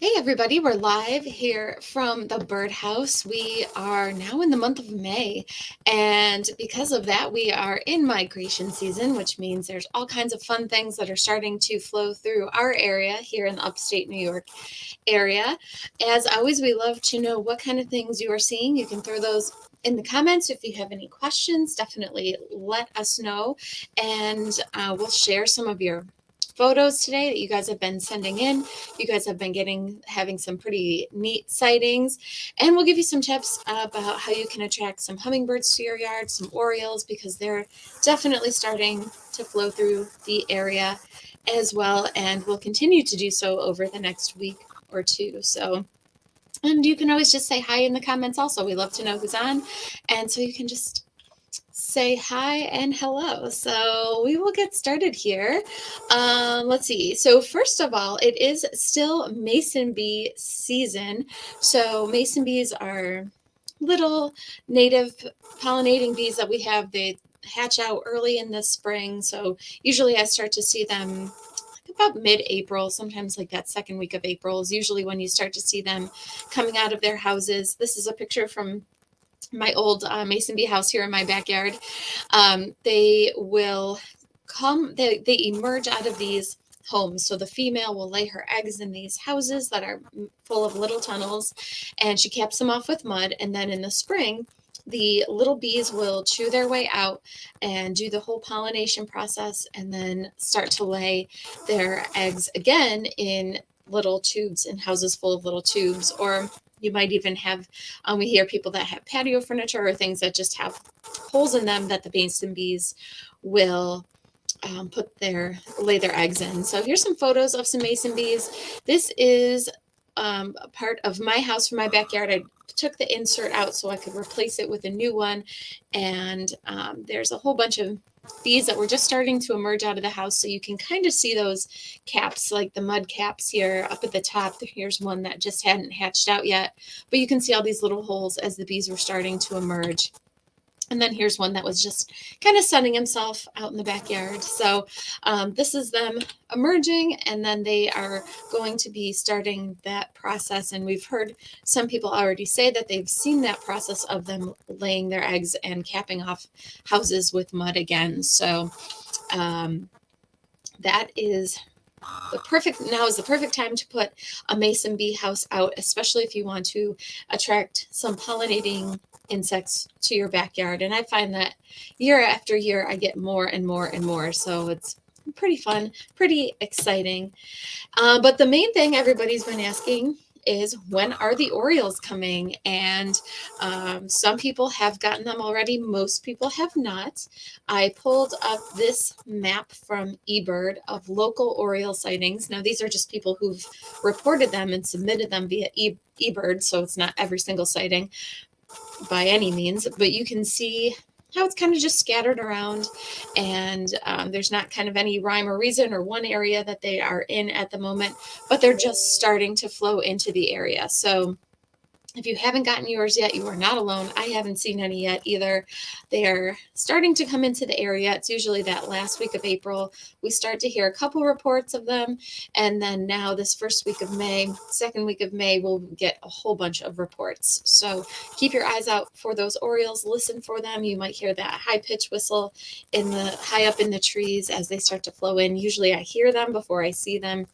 Hey everybody, we're live here from the birdhouse. We are now in the month of May, and because of that, we are in migration season, which means there's all kinds of fun things that are starting to flow through our area here in the upstate New York area. As always, we love to know what kind of things you are seeing. You can throw those in the comments. If you have any questions, definitely let us know, and we'll share some of your photos today that you guys have been sending in. You guys have been having some pretty neat sightings, and we'll give you some tips about how you can attract some hummingbirds to your yard, some orioles, because they're definitely starting to flow through the area as well, and will continue to do so over the next week or two. So, and you can always just say hi in the comments also. We love to know who's on, and so you can just say hi and hello. So we will get started here. Let's see. So first of all, it is still mason bee season. So mason bees are little native pollinating bees that we have. They hatch out early in the spring. So usually I start to see them about mid-April, sometimes like that second week of April is usually when you start to see them coming out of their houses. This is a picture from my old mason bee house here in my backyard. They will they emerge out of these homes. So the female will lay her eggs in these houses that are full of little tunnels, and she caps them off with mud. And then in the spring, the little bees will chew their way out and do the whole pollination process, and then start to lay their eggs again in little tubes, in houses full of little tubes. Or you might even have, we hear people that have patio furniture or things that just have holes in them that the mason bees will lay their eggs in. So here's some photos of some mason bees. This is a part of my house from my backyard. I took the insert out so I could replace it with a new one. And there's a whole bunch of bees that were just starting to emerge out of the house. So you can kind of see those caps, like the mud caps here up at the top. Here's one that just hadn't hatched out yet, but you can see all these little holes as the bees were starting to emerge. And then here's one that was just kind of sunning himself out in the backyard. So this is them emerging, and then they are going to be starting that process. And we've heard some people already say that they've seen that process of them laying their eggs and capping off houses with mud again. So that is now is the perfect time to put a mason bee house out, especially if you want to attract some pollinating insects to your backyard. And I find that year after year I get more and more and more, so it's pretty fun, pretty exciting. But the main thing everybody's been asking is, when are the Orioles coming? And some people have gotten them already. Most people have not. I pulled up this map from eBird of local Oriole sightings. Now, these are just people who've reported them and submitted them via eBird, so it's not every single sighting by any means, but you can see how it's kind of just scattered around, and there's not kind of any rhyme or reason or one area that they are in at the moment, but they're just starting to flow into the area. So if you haven't gotten yours yet, you are not alone. I haven't seen any yet either. They are starting to come into the area. It's usually that last week of April. We start to hear a couple reports of them. And then now this first week of May, second week of May, we'll get a whole bunch of reports. So keep your eyes out for those Orioles. Listen for them. You might hear that high-pitched whistle high up in the trees as they start to flow in. Usually I hear them before I see them.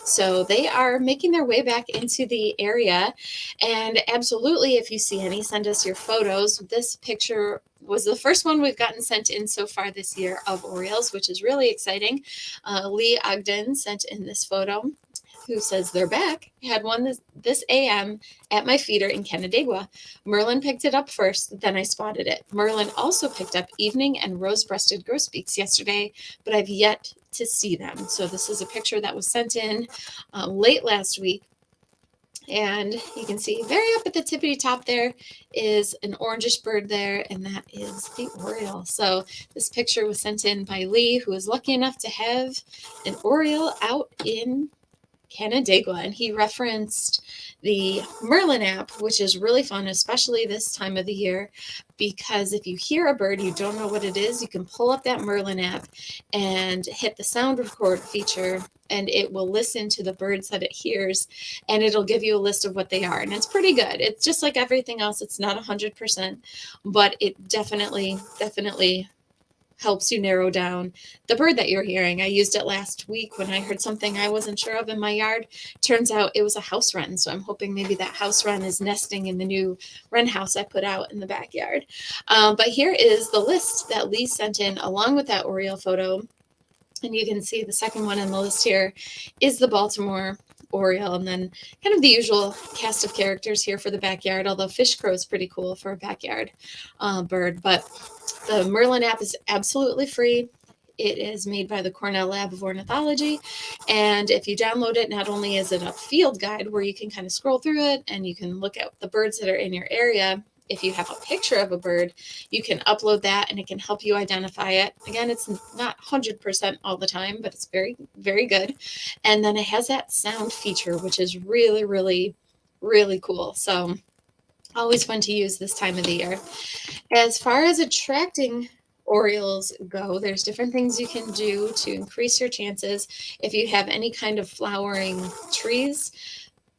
So they are making their way back into the area. And absolutely, if you see any, send us your photos. This picture was the first one we've gotten sent in so far this year of Orioles, which is really exciting. Lee Ogden sent in this photo, who says they're back. Had one this AM at my feeder in Canandaigua. Merlin picked it up first, then I spotted it. Merlin also picked up evening and rose-breasted grosbeaks yesterday, but I've yet to see them. So this is a picture that was sent in late last week. And you can see very up at the tippity top there is an orangish bird there, and that is the Oriole. So this picture was sent in by Lee, who was lucky enough to have an Oriole out in Canandaigua, and he referenced the Merlin app, which is really fun, especially this time of the year, because if you hear a bird, you don't know what it is, you can pull up that Merlin app and hit the sound record feature, and it will listen to the birds that it hears, and it'll give you a list of what they are. And it's pretty good. It's just like everything else. It's not 100%, but it definitely helps you narrow down the bird that you're hearing. I used it last week when I heard something I wasn't sure of in my yard. Turns out it was a house wren. So I'm hoping maybe that house wren is nesting in the new wren house I put out in the backyard. But here is the list that Lee sent in along with that Oriole photo. And you can see the second one on the list here is the Baltimore Oriole, and then kind of the usual cast of characters here for the backyard, although fish crow is pretty cool for a backyard bird. But the Merlin app is absolutely free. It is made by the Cornell Lab of Ornithology. And if you download it, not only is it a field guide where you can kind of scroll through it and you can look at the birds that are in your area. If you have a picture of a bird, you can upload that and it can help you identify it. Again, it's not 100% all the time, but it's very, very good. And then it has that sound feature, which is really, really, really cool. So always fun to use this time of the year. As far as attracting Orioles go, there's different things you can do to increase your chances. If you have any kind of flowering trees,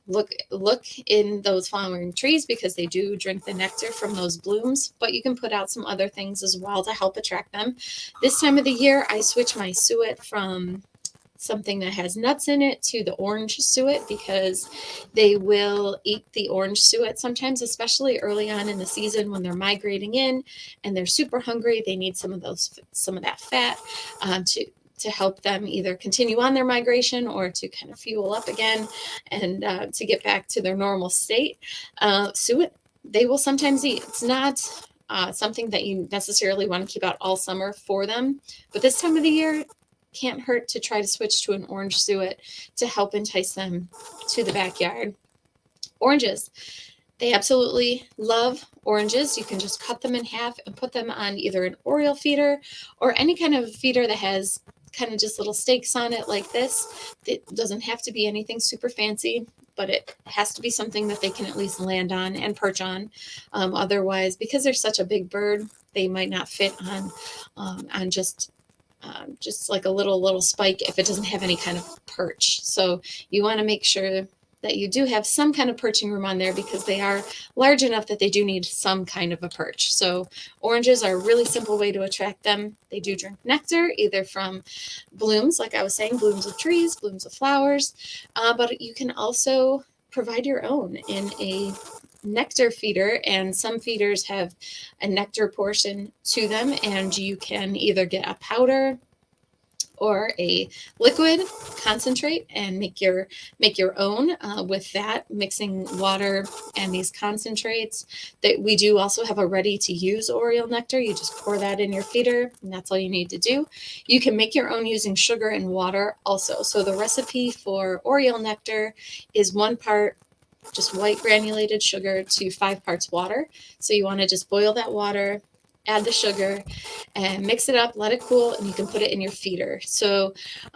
look in those flowering trees because they do drink the nectar from those blooms, but you can put out some other things as well to help attract them. This time of the year, I switch my suet from something that has nuts in it to the orange suet because they will eat the orange suet sometimes, especially early on in the season when they're migrating in and they're super hungry. They need some of that fat to help them either continue on their migration or to kind of fuel up again and to get back to their normal state. Suet, they will sometimes eat. It's not something that you necessarily want to keep out all summer for them, but this time of the year, can't hurt to try to switch to an orange suet to help entice them to the backyard. Oranges. They absolutely love oranges. You can just cut them in half and put them on either an Oriole feeder or any kind of feeder that has kind of just little stakes on it like this. It doesn't have to be anything super fancy, but it has to be something that they can at least land on and perch on. Otherwise, because they're such a big bird, they might not fit on just like a little spike if it doesn't have any kind of perch. So you want to make sure that you do have some kind of perching room on there because they are large enough that they do need some kind of a perch. So oranges are a really simple way to attract them. They do drink nectar either from blooms, like I was saying, blooms of trees, blooms of flowers, but you can also provide your own in a nectar feeder, and some feeders have a nectar portion to them, and you can either get a powder or a liquid concentrate and make your own with that, mixing water and these concentrates. That we do also have a ready to use Oriole nectar. You just pour that in your feeder and that's all you need to do. You can make your own using sugar and water also. So the recipe for Oriole nectar is 1 part just white granulated sugar to 5 parts water. So you want to just boil that water, add the sugar, and mix it up, let it cool, and you can put it in your feeder. So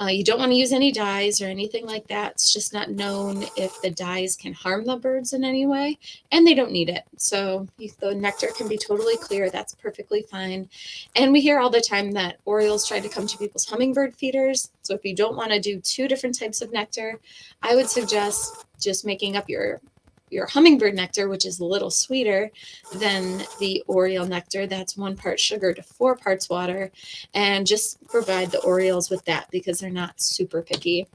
you don't want to use any dyes or anything like that. It's just not known if the dyes can harm the birds in any way, and they don't need it. So the nectar can be totally clear. That's perfectly fine. And we hear all the time that Orioles try to come to people's hummingbird feeders. So if you don't want to do 2 different types of nectar, I would suggest just making up your hummingbird nectar, which is a little sweeter than the Oriole nectar. That's 1 part sugar to 4 parts water, and just provide the Orioles with that because they're not super picky.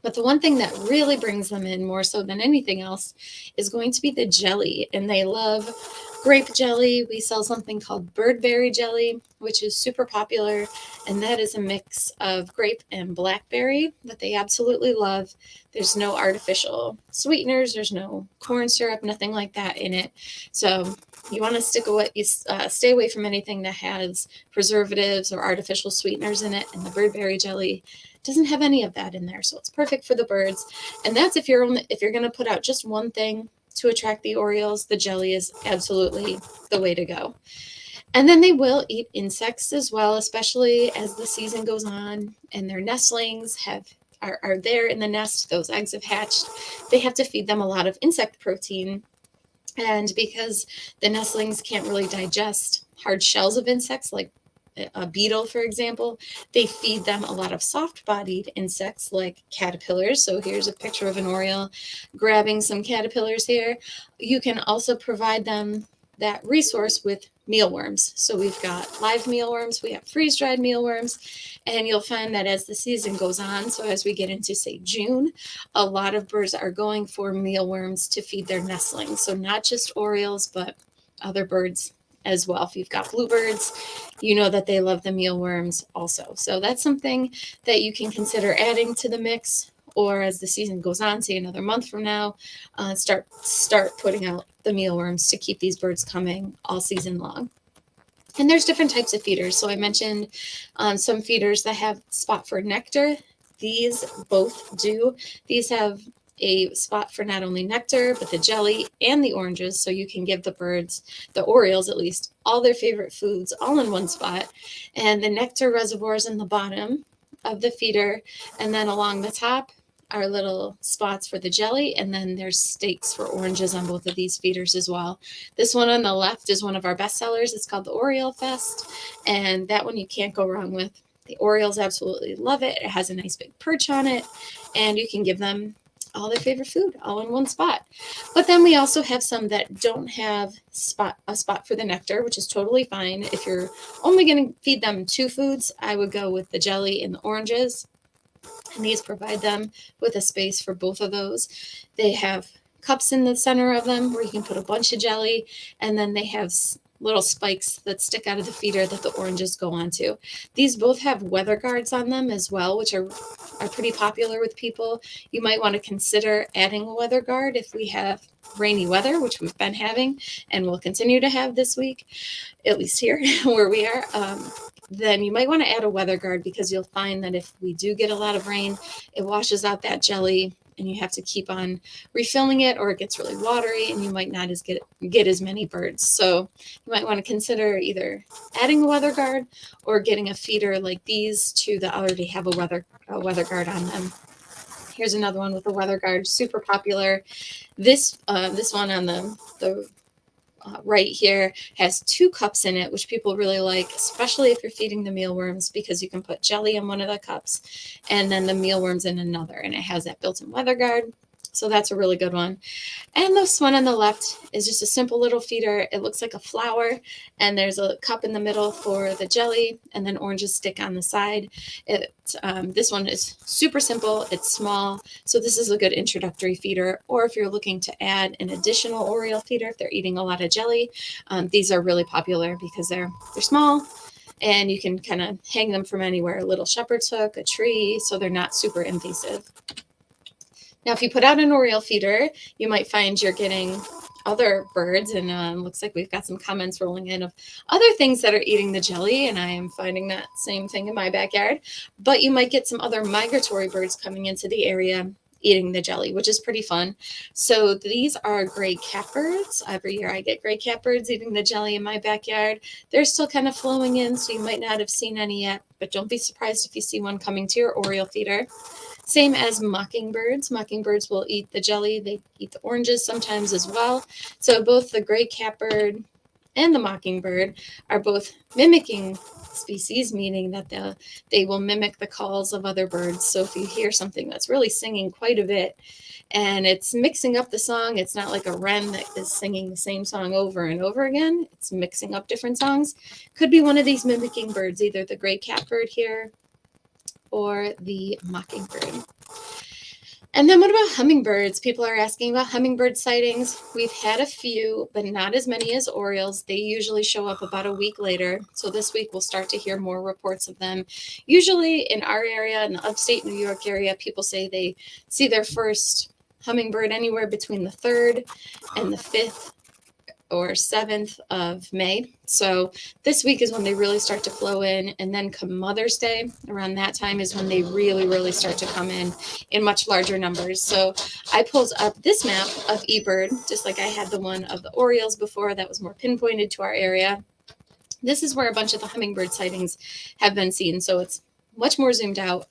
But the one thing that really brings them in more so than anything else is going to be the jelly, and they love grape jelly. We sell something called birdberry jelly, which is super popular, and that is a mix of grape and blackberry that they absolutely love. There's no artificial sweeteners, there's no corn syrup, nothing like that in it. So you want to stay away from anything that has preservatives or artificial sweeteners in it, and the birdberry jelly doesn't have any of that in there, so it's perfect for the birds. And that's if you're going to put out just one thing to attract the Orioles, the jelly is absolutely the way to go. And then they will eat insects as well, especially as the season goes on and their nestlings have are there in the nest, those eggs have hatched, they have to feed them a lot of insect protein. And because the nestlings can't really digest hard shells of insects like a beetle, for example, they feed them a lot of soft-bodied insects like caterpillars. So here's a picture of an oriole grabbing some caterpillars here. You can also provide them that resource with mealworms. So we've got live mealworms, we have freeze-dried mealworms, and you'll find that as the season goes on, so as we get into, say, June, a lot of birds are going for mealworms to feed their nestlings. So not just orioles, but other birds as well. If you've got bluebirds, you know that they love the mealworms also. So that's something that you can consider adding to the mix, or as the season goes on, say another month from now, start putting out the mealworms to keep these birds coming all season long. And there's different types of feeders. So I mentioned some feeders that have spot for nectar. These both do. These have a spot for not only nectar, but the jelly and the oranges. So you can give the birds, the orioles at least, all their favorite foods all in one spot. And the nectar reservoirs in the bottom of the feeder. And then along the top are little spots for the jelly. And then there's stakes for oranges on both of these feeders as well. This one on the left is one of our best sellers. It's called the Oriole Fest. And that one you can't go wrong with. The orioles absolutely love it. It has a nice big perch on it. And you can give them all their favorite food all in one spot. But then we also have some that don't have a spot for the nectar, which is totally fine. If you're only going to feed them two foods, I would go with the jelly and the oranges. And these provide them with a space for both of those. They have cups in the center of them where you can put a bunch of jelly, and then they have little spikes that stick out of the feeder that the oranges go onto. These both have weather guards on them as well, which are pretty popular with people. You might want to consider adding a weather guard if we have rainy weather, which we've been having and will continue to have this week, at least here where we are. Then you might want to add a weather guard, because you'll find that if we do get a lot of rain, it washes out that jelly and you have to keep on refilling it, or it gets really watery and you might not get as many birds. So you might want to consider either adding a weather guard or getting a feeder like these two that already have a weather guard on them. Here's another one with a weather guard, super popular. This one on the right here has 2 cups in it, which people really like, especially if you're feeding the mealworms, because you can put jelly in one of the cups and then the mealworms in another, and it has that built-in weather guard. So that's a really good one. And this one on the left is just a simple little feeder. It looks like a flower, and there's a cup in the middle for the jelly, and then oranges stick on the side. This one is super simple. It's small, so this is a good introductory feeder. Or if you're looking to add an additional Oriole feeder, if they're eating a lot of jelly, these are really popular because they're small, and you can kind of hang them from anywhere, a little shepherd's hook, a tree, so they're not super invasive. Now, if you put out an Oriole feeder, you might find you're getting other birds, and looks like we've got some comments rolling in of other things that are eating the jelly, and I am finding that same thing in my backyard. But you might get some other migratory birds coming into the area eating the jelly, which is pretty fun. So these are gray catbirds. Every year I get gray catbirds eating the jelly in my backyard. They're still kind of flowing in, so you might not have seen any yet, but don't be surprised if you see one coming to your Oriole feeder. Same as mockingbirds. Mockingbirds will eat the jelly. They eat the oranges sometimes as well. So both the gray catbird and the mockingbird are both mimicking species, meaning that they will mimic the calls of other birds. So if you hear something that's really singing quite a bit and it's mixing up the song, it's not like a wren that is singing the same song over and over again. It's mixing up different songs. Could be one of these mimicking birds, either the gray catbird here or the mockingbird. And then what about hummingbirds? People are asking about hummingbird sightings. We've had a few, but not as many as orioles. They usually show up about a week later. So this week we'll start to hear more reports of them. Usually in our area, in the upstate New York area, people say they see their first hummingbird anywhere between the 3rd and the 5th or 7th of May. So this week is when they really start to flow in. And then come Mother's Day, around that time is when they really, really start to come in much larger numbers. So I pulled up this map of eBird, just like I had the one of the Orioles before that was more pinpointed to our area. This is where a bunch of the hummingbird sightings have been seen. So it's much more zoomed out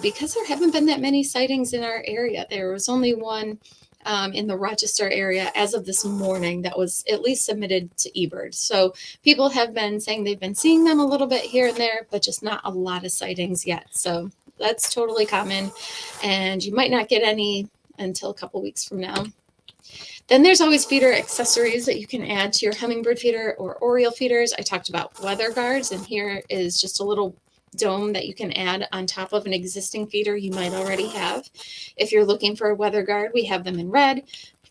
because there haven't been that many sightings in our area. There was only one in the Rochester area as of this morning that was at least submitted to eBird. So people have been saying they've been seeing them a little bit here and there, but just not a lot of sightings yet. So that's totally common, and you might not get any until a couple weeks from now. Then there's always feeder accessories that you can add to your hummingbird feeder or Oriole feeders. I talked about weather guards, and here is just a little dome that you can add on top of an existing feeder you might already have. If you're looking for a weather guard, we have them in red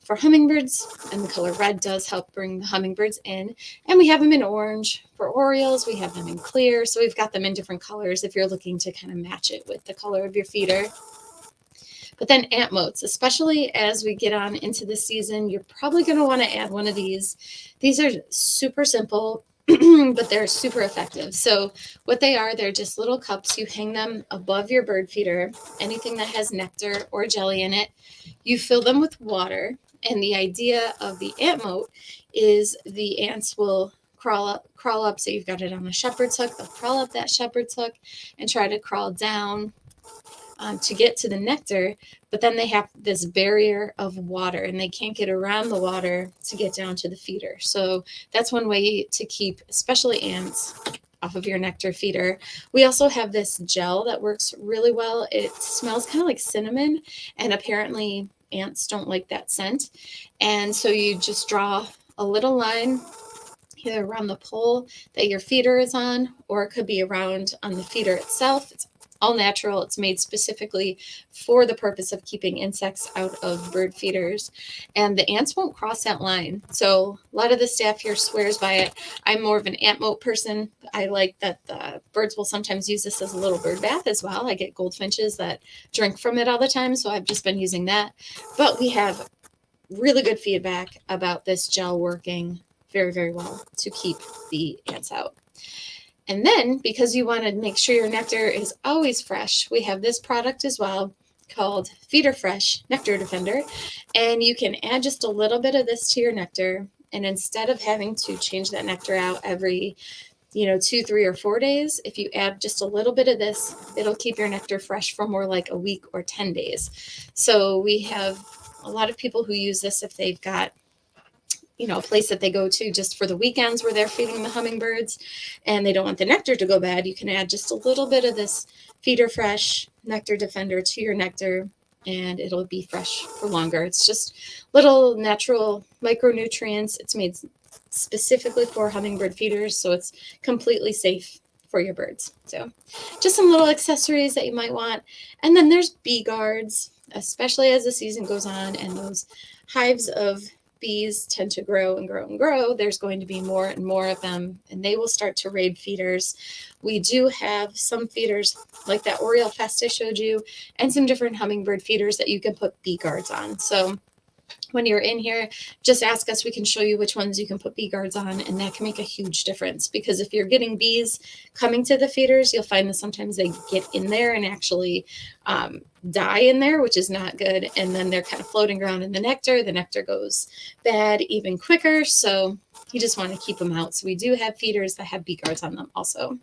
for hummingbirds, and the color red does help bring the hummingbirds in. And we have them in orange for Orioles. We have them in clear. So we've got them in different colors if you're looking to kind of match it with the color of your feeder. But then ant moats, especially as we get on into the season, you're probably going to want to add one of these. These are super simple, but they're super effective. So what they are, they're just little cups. You hang them above your bird feeder, anything that has nectar or jelly in it. You fill them with water. And the idea of the ant moat is the ants will crawl up. So you've got it on a shepherd's hook. They'll crawl up that shepherd's hook and try to crawl down to get to the nectar, but then they have this barrier of water and they can't get around the water to get down to the feeder. So that's one way to keep especially ants off of your nectar feeder. We also have this gel that works really well. It smells kind of like cinnamon, and apparently ants don't like that scent. And so you just draw a little line either around the pole that your feeder is on, or it could be around on the feeder itself. It's all natural. It's made specifically for the purpose of keeping insects out of bird feeders, and the ants won't cross that line. So a lot of the staff here swears by it. I'm more of an ant moat person. I like that the birds will sometimes use this as a little bird bath as well. I get goldfinches that drink from it all the time, so I've just been using that. But we have really good feedback about this gel working very, very well to keep the ants out. And then, because you want to make sure your nectar is always fresh, we have this product as well called Feeder Fresh Nectar Defender. And you can add just a little bit of this to your nectar. And instead of having to change that nectar out every 2, 3, or 4 days, if you add just a little bit of this, it'll keep your nectar fresh for more like a week or 10 days. So we have a lot of people who use this if they've got a place that they go to just for the weekends where they're feeding the hummingbirds and they don't want the nectar to go bad. You can add just a little bit of this Feeder Fresh Nectar Defender to your nectar, and it'll be fresh for longer. It's just little natural micronutrients. It's made specifically for hummingbird feeders, so it's completely safe for your birds. So just some little accessories that you might want. And then there's bee guards, especially as the season goes on and those hives of bees tend to grow and grow and grow. There's going to be more and more of them, and they will start to raid feeders. We do have some feeders like that Oriole Fest I showed you, and some different hummingbird feeders that you can put bee guards on. So when you're in here, just ask us. We can show you which ones you can put bee guards on, and that can make a huge difference, because if you're getting bees coming to the feeders, you'll find that sometimes they get in there and actually die in there, which is not good, and then they're kind of floating around in the nectar. The nectar goes bad even quicker, so you just want to keep them out. So we do have feeders that have bee guards on them also.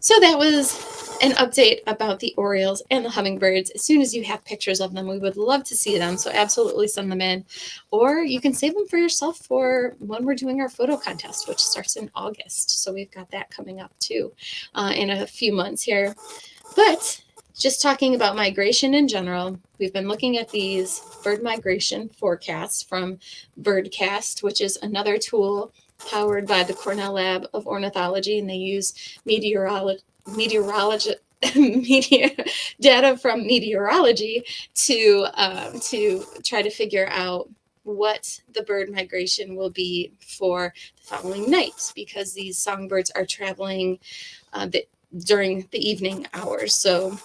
So that was an update about the Orioles and the hummingbirds. As soon as you have pictures of them, we would love to see them. So absolutely send them in. Or you can save them for yourself for when we're doing our photo contest, which starts in August. So we've got that coming up too in a few months here. But just talking about migration in general, we've been looking at these bird migration forecasts from Birdcast, which is another tool powered by the Cornell Lab of Ornithology, and they use meteorology data from meteorology to try to figure out what the bird migration will be for the following night, because these songbirds are traveling during the evening hours. So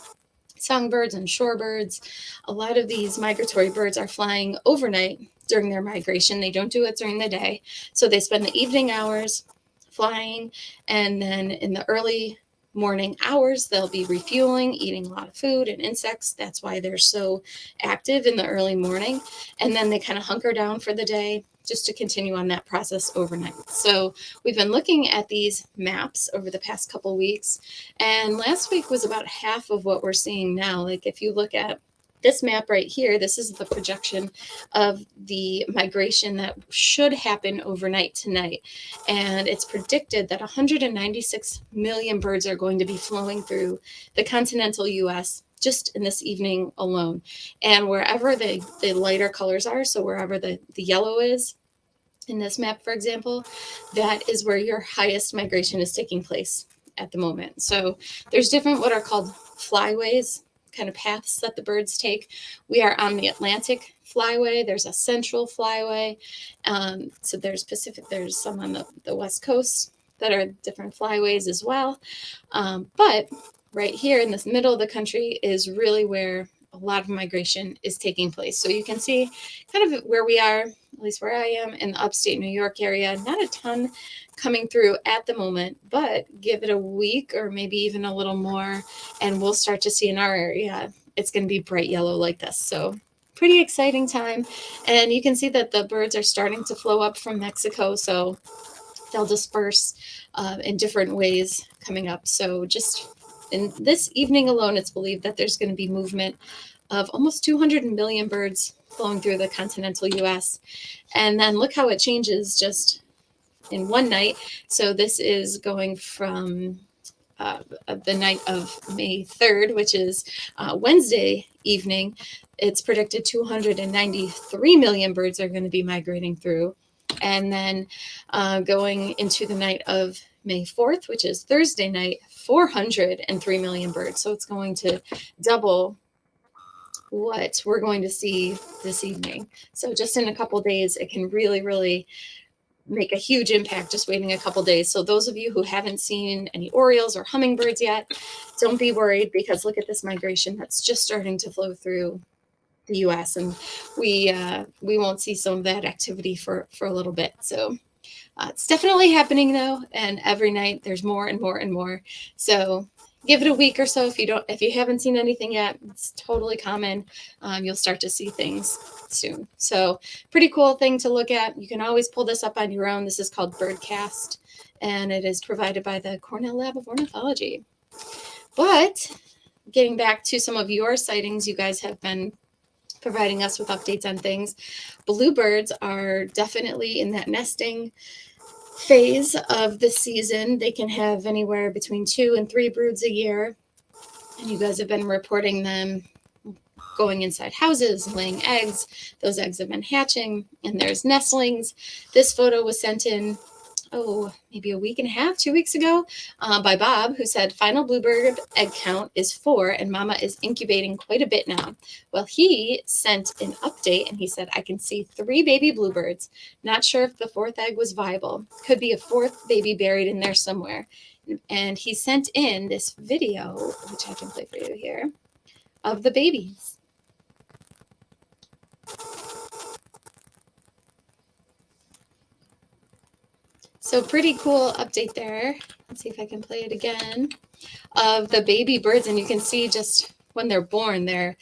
songbirds and shorebirds, a lot of these migratory birds are flying overnight during their migration. They don't do it during the day. So they spend the evening hours flying, and then in the early morning hours, they'll be refueling, eating a lot of food and insects. That's why they're so active in the early morning. And then they kind of hunker down for the day just to continue on that process overnight. So we've been looking at these maps over the past couple weeks, and last week was about half of what we're seeing now. Like if you look at this map right here, this is the projection of the migration that should happen overnight tonight. And it's predicted that 196 million birds are going to be flowing through the continental US just in this evening alone. And wherever the lighter colors are, so wherever the yellow is in this map, for example, that is where your highest migration is taking place at the moment. So there's different what are called flyways, kind of paths that the birds take. We are on the Atlantic flyway. There's a central flyway. So there's Pacific, there's some on the West Coast that are different flyways as well. But right here in this middle of the country is really where a lot of migration is taking place. So you can see kind of where we are, at least where I am in the upstate New York area, not a ton coming through at the moment, but give it a week or maybe even a little more, and we'll start to see in our area, it's going to be bright yellow like this. So pretty exciting time. And you can see that the birds are starting to flow up from Mexico. So they'll disperse in different ways coming up. So just in this evening alone, it's believed that there's going to be movement of almost 200 million birds flowing through the continental US. And then look how it changes just in one night. So this is going from the night of May 3rd, which is Wednesday evening. It's predicted 293 million birds are going to be migrating through. And then going into the night of May 4th, which is Thursday night, 403 million birds. So it's going to double what we're going to see this evening. So just in a couple days, it can really, really make a huge impact just waiting a couple days. So those of you who haven't seen any Orioles or hummingbirds yet, don't be worried, because look at this migration that's just starting to flow through the US, and we won't see some of that activity for a little bit. So it's definitely happening though, and every night there's more and more and more. So give it a week or so. If you haven't seen anything yet, it's totally common. You'll start to see things soon. So pretty cool thing to look at. You can always pull this up on your own. This is called Birdcast, and it is provided by the Cornell Lab of Ornithology. But getting back to some of your sightings, you guys have been providing us with updates on things. Bluebirds are definitely in that nesting phase of the season. They can have anywhere between 2 and 3 broods a year. And you guys have been reporting them going inside houses, laying eggs. Those eggs have been hatching, and there's nestlings. This photo was sent in, maybe a week and a half, 2 weeks ago, by Bob, who said final bluebird egg count is 4 and mama is incubating quite a bit now. Well, he sent an update and he said, I can see 3 baby bluebirds. Not sure if the 4th egg was viable. Could be a 4th baby buried in there somewhere. And he sent in this video, which I can play for you here, of the babies. So pretty cool update there. Let's see if I can play it again, of the baby birds. And you can see just when they're born, they're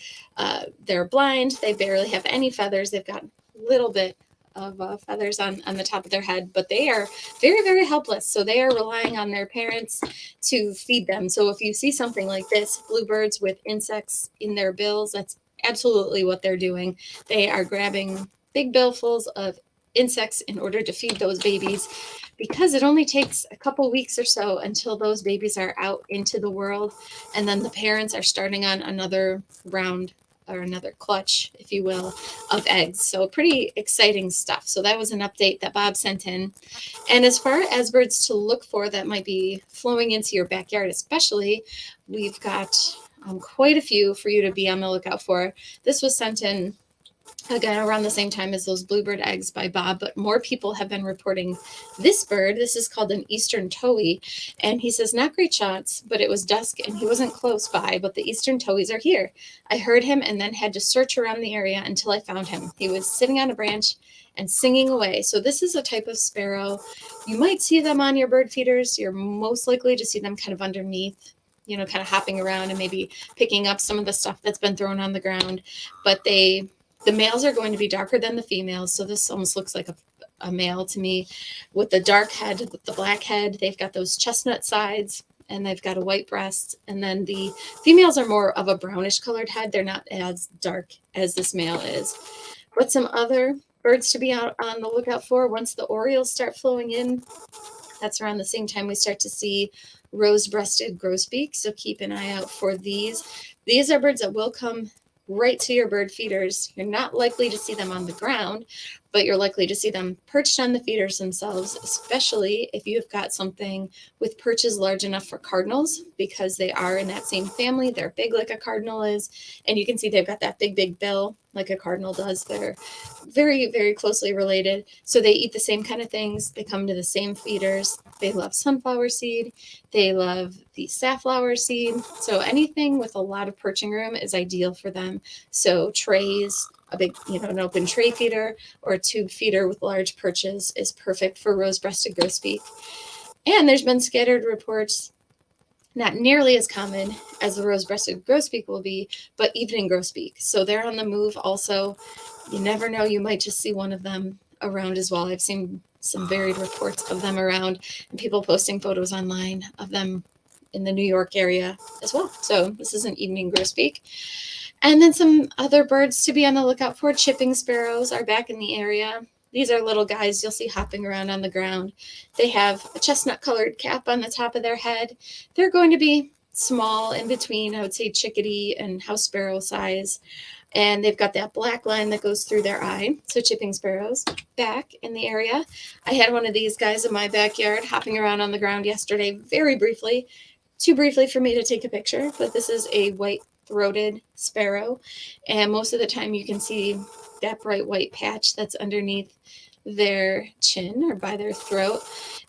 blind. They barely have any feathers. They've got a little bit of feathers on the top of their head, but they are very, very helpless. So they are relying on their parents to feed them. So if you see something like this, bluebirds with insects in their bills, that's absolutely what they're doing. They are grabbing big billfuls of insects in order to feed those babies, because it only takes a couple weeks or so until those babies are out into the world, and then the parents are starting on another round, or another clutch, if you will, of eggs. So pretty exciting stuff. So that was an update that Bob sent in. And as far as birds to look for that might be flowing into your backyard especially, we've got quite a few for you to be on the lookout for. This was sent in again around the same time as those bluebird eggs by Bob, but more people have been reporting this bird. This is called an eastern towhee, and he says not great shots, but it was dusk and he wasn't close by, but the eastern towhees are here. I heard him and then had to search around the area until I found him. He was sitting on a branch and singing away. So this is a type of sparrow. You might see them on your bird feeders. You're most likely to see them kind of underneath, kind of hopping around and maybe picking up some of the stuff that's been thrown on the ground, but they The males are going to be darker than the females. So this almost looks like a male to me with the dark head, with the black head. They've got those chestnut sides and they've got a white breast. And then the females are more of a brownish colored head. They're not as dark as this male is. But some other birds to be out on the lookout for once the Orioles start flowing in. That's around the same time we start to see rose-breasted grosbeak. So keep an eye out for these. These are birds that will come right to your bird feeders. You're not likely to see them on the ground, but you're likely to see them perched on the feeders themselves, especially if you've got something with perches large enough for cardinals, because they are in that same family. They're big like a cardinal is, and you can see they've got that big bill like a cardinal does. They're very, very closely related. So they eat the same kind of things. They come to the same feeders. They love sunflower seed. They love the safflower seed. So anything with a lot of perching room is ideal for them. So trays, a big, an open tray feeder or a tube feeder with large perches is perfect for rose-breasted grosbeak. And there's been scattered reports, not nearly as common as the rose-breasted grosbeak will be, but evening grosbeak. So they're on the move also. You never know, you might just see one of them around as well. I've seen some varied reports of them around and people posting photos online of them in the New York area as well. So this is an evening grosbeak. And then some other birds to be on the lookout for. Chipping sparrows are back in the area. These are little guys you'll see hopping around on the ground. They have a chestnut colored cap on the top of their head. They're going to be small, in between, I would say, chickadee and house sparrow size. And they've got that black line that goes through their eye. So chipping sparrows back in the area. I had one of these guys in my backyard hopping around on the ground yesterday, very briefly, too briefly for me to take a picture, but this is a white-throated sparrow. And most of the time you can see that bright white patch that's underneath their chin or by their throat.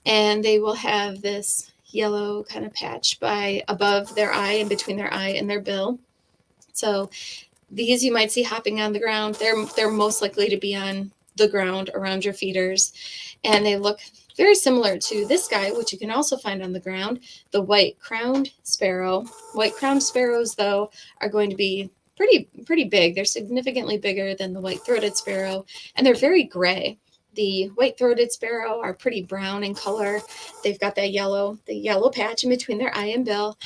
And they will have this yellow kind of patch above their eye and between their eye and their bill. So these you might see hopping on the ground. They're most likely to be on the ground around your feeders. And they look very similar to this guy, which you can also find on the ground, the white-crowned sparrow. White-crowned sparrows, though, are going to be pretty big. They're significantly bigger than the white-throated sparrow, and they're very gray. The white-throated sparrow are pretty brown in color. They've got the yellow patch in between their eye and bill,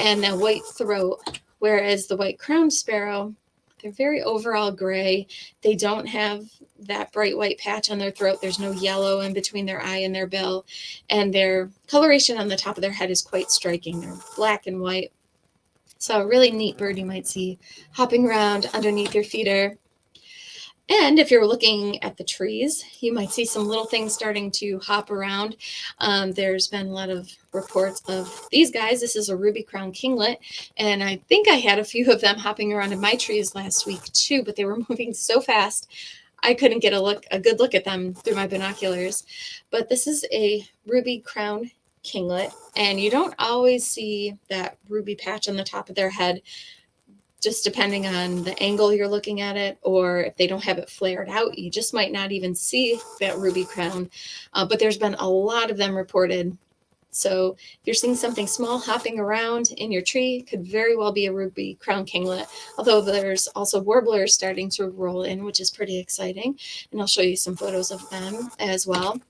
and a white throat, whereas the white-crowned sparrow, they're very overall gray. They don't have that bright white patch on their throat. There's no yellow in between their eye and their bill, and their coloration on the top of their head is quite striking. They're black and white. So a really neat bird you might see hopping around underneath your feeder. And if you're looking at the trees, you might see some little things starting to hop around. There's been a lot of reports of these guys. This is a ruby-crowned kinglet, and I think I had a few of them hopping around in my trees last week too, but they were moving so fast I couldn't get a good look at them through my binoculars. But this is a ruby-crowned kinglet, and you don't always see that ruby patch on the top of their head, just depending on the angle you're looking at it, or if they don't have it flared out, you just might not even see that ruby crown. But there's been a lot of them reported. So if you're seeing something small hopping around in your tree, could very well be a ruby crown kinglet, although there's also warblers starting to roll in, which is pretty exciting. And I'll show you some photos of them as well.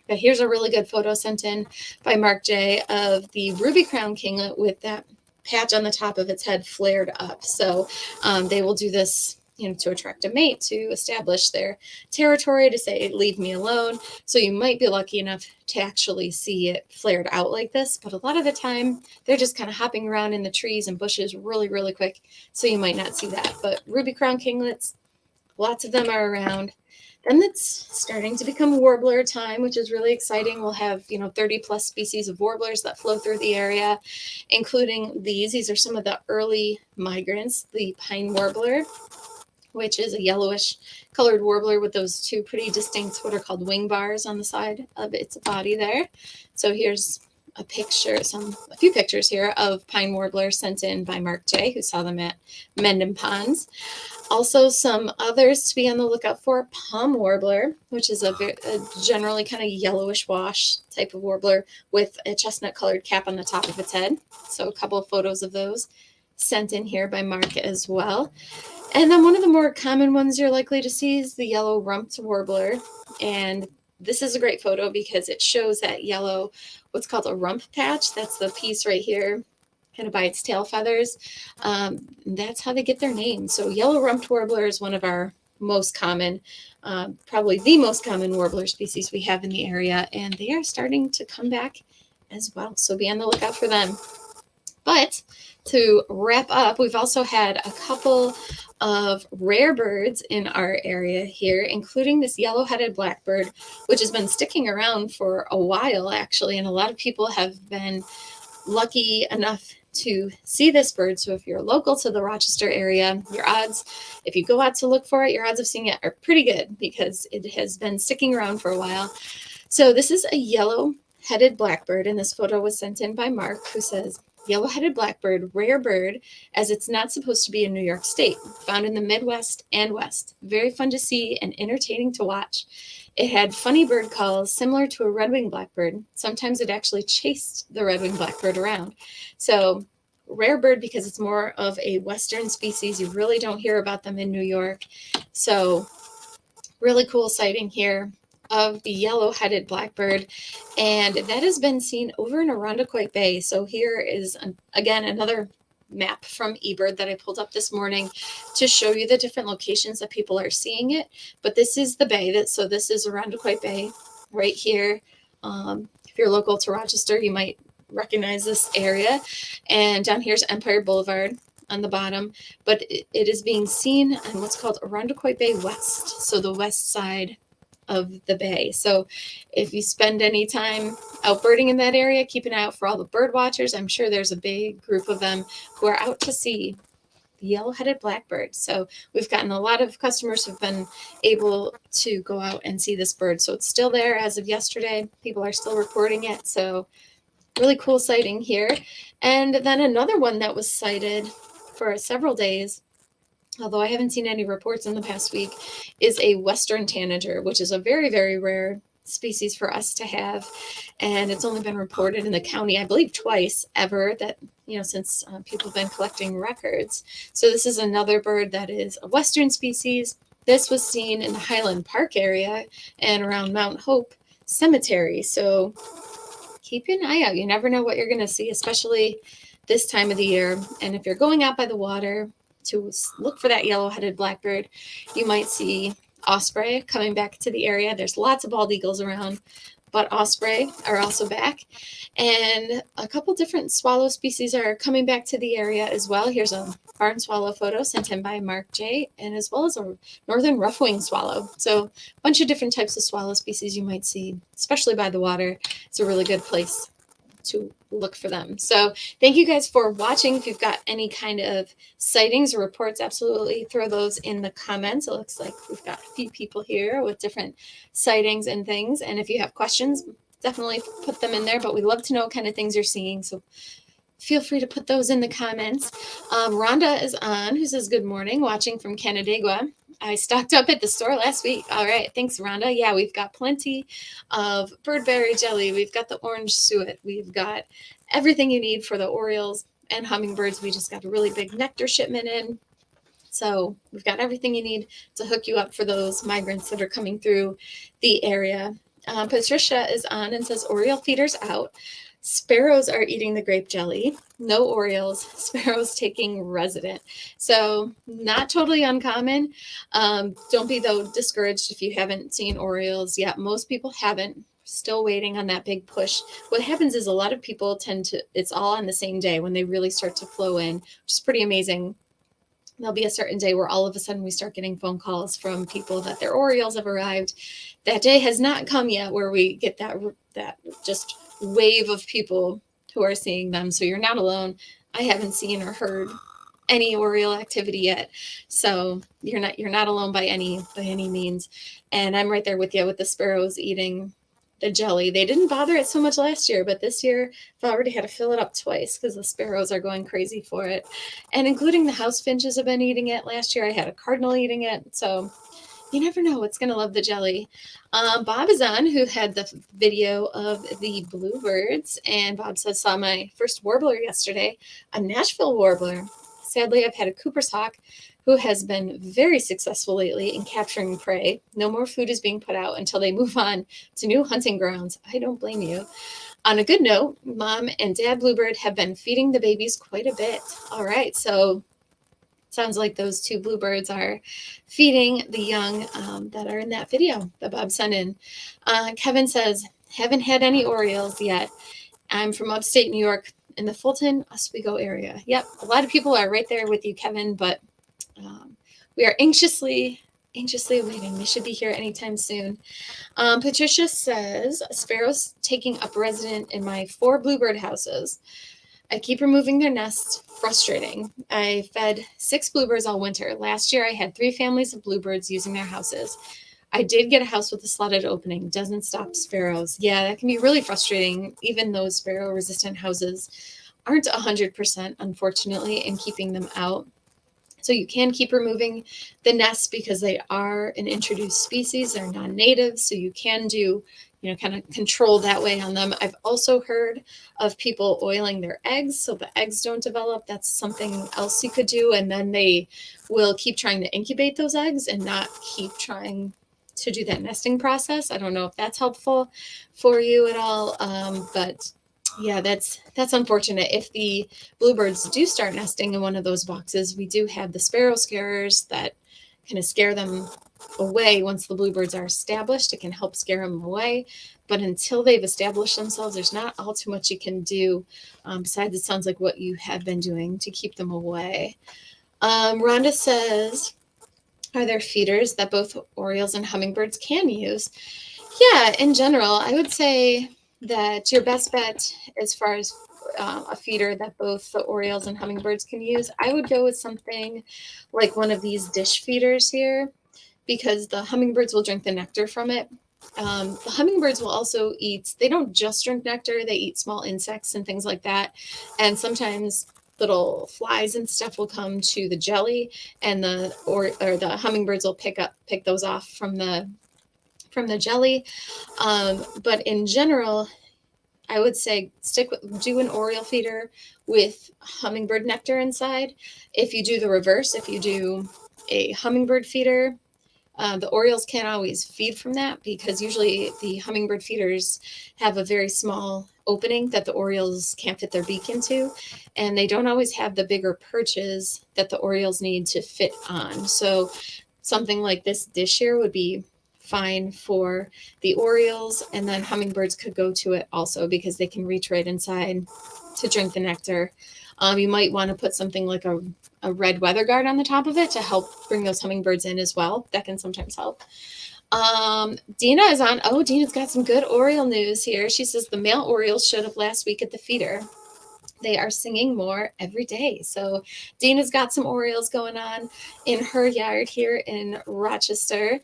But here's a really good photo sent in by Mark J of the ruby crown kinglet with that patch on the top of its head flared up. So they will do this, to attract a mate, to establish their territory, to say, leave me alone. So you might be lucky enough to actually see it flared out like this. But a lot of the time, they're just kind of hopping around in the trees and bushes really, really quick. So you might not see that. But ruby crown kinglets, lots of them are around. Then it's starting to become warbler time, which is really exciting. We'll have, 30 plus species of warblers that flow through the area, including these. These are some of the early migrants, the pine warbler, which is a yellowish colored warbler with those two pretty distinct what are called wing bars on the side of its body there. So here's a few pictures here of pine warblers sent in by Mark J, who saw them at Mendon Ponds. Also, some others to be on the lookout for: palm warbler, which is a generally kind of yellowish wash type of warbler with a chestnut colored cap on the top of its head. So a couple of photos of those. sent in here by Mark as well. And then one of the more common ones you're likely to see is the yellow rumped warbler. And this is a great photo because it shows that yellow, what's called a rump patch. That's the piece right here, kind of by its tail feathers. That's how they get their name. So yellow rumped warbler is one of our most common, probably the most common warbler species we have in the area. And they are starting to come back as well. So be on the lookout for them. But to wrap up, we've also had a couple of rare birds in our area here, including this yellow-headed blackbird, which has been sticking around for a while, actually, and a lot of people have been lucky enough to see this bird. So if you're local to the Rochester area, your odds, if you go out to look for it, your odds of seeing it are pretty good because it has been sticking around for a while. So this is a yellow-headed blackbird, and this photo was sent in by Mark, who says, yellow-headed blackbird, rare bird, as it's not supposed to be in New York State, found in the Midwest and West. Very fun to see and entertaining to watch. It had funny bird calls similar to a red-winged blackbird. Sometimes it actually chased the red-winged blackbird around. So rare bird because it's more of a Western species. You really don't hear about them in New York. So really cool sighting here of the yellow-headed blackbird, and that has been seen over in Irondequoit Bay. So here is again another map from eBird that I pulled up this morning to show you the different locations that people are seeing it. But this is the bay, so this is Irondequoit Bay right here. If you're local to Rochester, you might recognize this area. And down here's Empire Boulevard on the bottom, but it is being seen on what's called Irondequoit Bay West, so the west side of the bay. So if you spend any time out birding in that area, keep an eye out for all the bird watchers. I'm sure there's a big group of them who are out to see the yellow-headed blackbird. So we've gotten a lot of customers who've been able to go out and see this bird. So it's still there as of yesterday. People are still reporting it. So really cool sighting here. And then another one that was sighted for several days, although I haven't seen any reports in the past week, is a western tanager, which is a very, very rare species for us to have. And it's only been reported in the county, I believe, twice ever that, since people have been collecting records. So this is another bird that is a western species. This was seen in the Highland Park area and around Mount Hope Cemetery. So keep an eye out. You never know what you're going to see, especially this time of the year. And if you're going out by the water to look for that yellow-headed blackbird, you might see osprey coming back to the area. There's lots of bald eagles around, but osprey are also back. And a couple different swallow species are coming back to the area as well. Here's a barn swallow photo sent in by Mark J, and as well as a northern rough-winged swallow. So a bunch of different types of swallow species you might see, especially by the water. It's a really good place to look for them. So thank you guys for watching. If you've got any kind of sightings or reports, absolutely throw those in the comments. It looks like we've got a few people here with different sightings and things. And if you have questions, definitely put them in there. But we love to know what kind of things you're seeing. So feel free to put those in the comments. Rhonda is on, who says, good morning, watching from Canandaigua. I stocked up at the store last week. All right. Thanks, Rhonda. Yeah, we've got plenty of birdberry jelly. We've got the orange suet. We've got everything you need for the Orioles and hummingbirds. We just got a really big nectar shipment in. So we've got everything you need to hook you up for those migrants that are coming through the area. Patricia is on and says, Oriole feeders out. Sparrows are eating the grape jelly. No Orioles. Sparrows taking resident. So not totally uncommon. Don't be, though, discouraged if you haven't seen Orioles yet. Most people haven't. Still waiting on that big push. What happens is a lot of people it's all on the same day when they really start to flow in, which is pretty amazing. There'll be a certain day where all of a sudden we start getting phone calls from people that their Orioles have arrived. That day has not come yet where we get that just wave of people who are seeing them. So you're not alone. I haven't seen or heard any Oriole activity yet. So you're not alone by any means. And I'm right there with you with the sparrows eating the jelly. They didn't bother it so much last year, but this year I've already had to fill it up twice because the sparrows are going crazy for it. And including the house finches have been eating it. Last year I had a cardinal eating it. So you never know what's going to love the jelly. Bob is on, who had the video of the bluebirds. And Bob says, saw my first warbler yesterday, a Nashville warbler. Sadly, I've had a Cooper's hawk who has been very successful lately in capturing prey. No more food is being put out until they move on to new hunting grounds. I don't blame you. On a good note, Mom and Dad Bluebird have been feeding the babies quite a bit. All right, so sounds like those two bluebirds are feeding the young that are in that video that Bob sent in. Kevin says, haven't had any Orioles yet. I'm from upstate New York in the Fulton, Oswego area. Yep, a lot of people are right there with you, Kevin, but we are anxiously waiting. They should be here anytime soon. Patricia says, sparrows taking up resident in my 4 bluebird houses. I keep removing their nests. Frustrating. I fed 6 bluebirds all winter. Last year, I had 3 families of bluebirds using their houses. I did get a house with a slotted opening. Doesn't stop sparrows. Yeah, that can be really frustrating. Even those sparrow-resistant houses aren't 100%, unfortunately, in keeping them out. So you can keep removing the nests because they are an introduced species. They're non-native, so you can do, kind of control that way on them. I've also heard of people oiling their eggs so the eggs don't develop. That's something else you could do. And then they will keep trying to incubate those eggs and not keep trying to do that nesting process. I don't know if that's helpful for you at all, but yeah, that's unfortunate. If the bluebirds do start nesting in one of those boxes, we do have the sparrow scarers that kind of scare them away. Once the bluebirds are established, it can help scare them away. But until they've established themselves, there's not all too much you can do. Besides, it sounds like what you have been doing to keep them away. Rhonda says, are there feeders that both Orioles and hummingbirds can use? Yeah, in general, I would say that your best bet as far as a feeder that both the Orioles and hummingbirds can use, I would go with something like one of these dish feeders here, because the hummingbirds will drink the nectar from it. The hummingbirds will also eat, they don't just drink nectar, they eat small insects and things like that. And sometimes little flies and stuff will come to the jelly, and the hummingbirds will pick those off from the jelly. But in general, I would say do an Oriole feeder with hummingbird nectar inside. If you do the reverse, if you do a hummingbird feeder, the Orioles can't always feed from that because usually the hummingbird feeders have a very small opening that the Orioles can't fit their beak into, and they don't always have the bigger perches that the Orioles need to fit on. So something like this dish here would be fine for the Orioles, and then hummingbirds could go to it also because they can reach right inside to drink the nectar. You might want to put something like a red weather guard on the top of it to help bring those hummingbirds in as well. That can sometimes help. Dina is on. Oh, Dina's got some good Oriole news here. She says the male Orioles showed up last week at the feeder. They are singing more every day. So Dina's got some Orioles going on in her yard here in Rochester.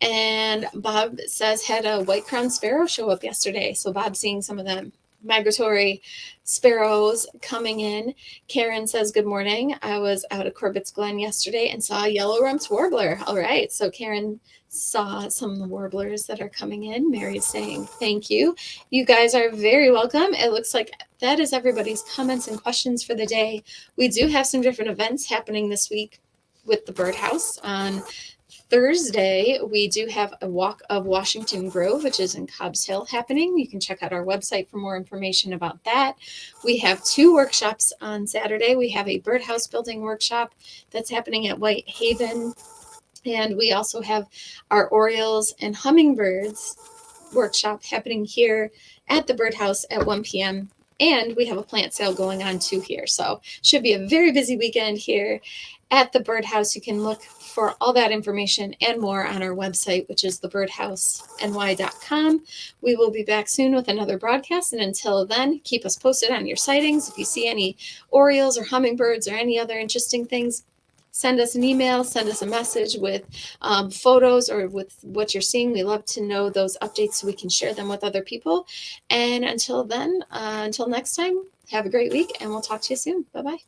And Bob says had a white-crowned sparrow show up yesterday. So Bob's seeing some of them migratory sparrows coming in. Karen says, good morning. I was out at Corbett's Glen yesterday and saw a yellow-rumped warbler. All right. So Karen saw some of the warblers that are coming in. Mary's saying thank you. You guys are very welcome. It looks like that is everybody's comments and questions for the day. We do have some different events happening this week with the birdhouse. On Thursday, we do have a walk of Washington Grove, which is in Cobbs Hill, happening. You can check out our website for more information about that. We have 2 workshops on Saturday. We have a birdhouse building workshop that's happening at Whitehaven. And we also have our Orioles and Hummingbirds workshop happening here at the birdhouse at 1 p.m. And we have a plant sale going on too here. So should be a very busy weekend here at the birdhouse. You can look for all that information and more on our website, which is thebirdhouseny.com. We will be back soon with another broadcast. And until then, keep us posted on your sightings. If you see any Orioles or hummingbirds or any other interesting things, send us an email, send us a message with photos or with what you're seeing. We love to know those updates so we can share them with other people. And until then, until next time, have a great week, and we'll talk to you soon. Bye-bye.